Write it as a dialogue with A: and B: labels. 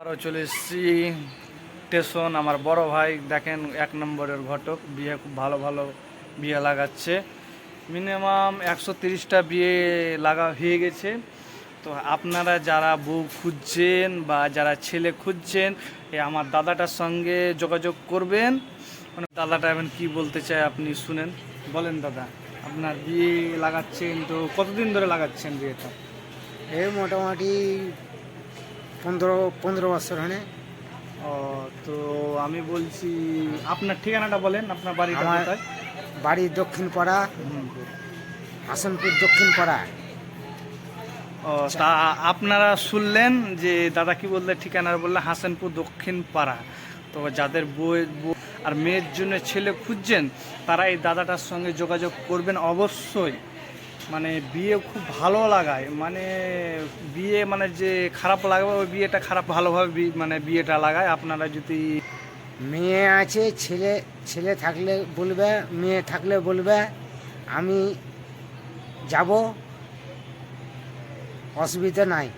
A: আরও চলে এসেছি স্টেশন। আমার বড় ভাই দেখেন 1 নম্বরের ঘটক, বিয়ে খুব ভালো ভালো বিয়ে লাগাচ্ছে। মিনিমাম 130টা বিয়ে লাগা হয়ে গেছে। তো আপনারা যারা বউ খুঁজছেন বা যারা ছেলে খুঁজছেন, আমার দাদাটার সঙ্গে যোগাযোগ করবেন। মানে দাদাটা এখন কি বলতে চায় আপনি শুনেন। বলেন দাদা, আপনার বিয়ে লাগাচ্ছেন তো কতদিন ধরে লাগাচ্ছেন বিয়েটা?
B: এই মোটামুটি 15 বছর হলে।
A: ও, তো আমি বলছি আপনার ঠিকানাটা বলেন, আপনার বাড়িটা
B: আমার
A: কোথায়?
B: বাড়ি দক্ষিণ পাড়া,
A: হুম।
B: হাসনপুর দক্ষিণ পাড়া।
A: ও, তা আপনারা শুনলেন যে দাদা কি বললে, ঠিকানা বললে হাসানপুর দক্ষিণ পাড়া। তো যাদের বউ আর মেয়ের জন্য ছেলে খুঁজছেন, তারা এই দাদাটার সঙ্গে যোগাযোগ করবেন অবশ্যই। মানে বিয়ে খুব ভালো লাগায়, মানে বিয়ে মানে যে খারাপ লাগবে ওই বিয়েটা খারাপ ভালোভাবে মানে বিয়েটা লাগায়। আপনারা যদি
B: মেয়ে আছে, ছেলে ছেলে থাকলে বলবে, মেয়ে থাকলে বলবে, আমি যাব, অসুবিধা নাই।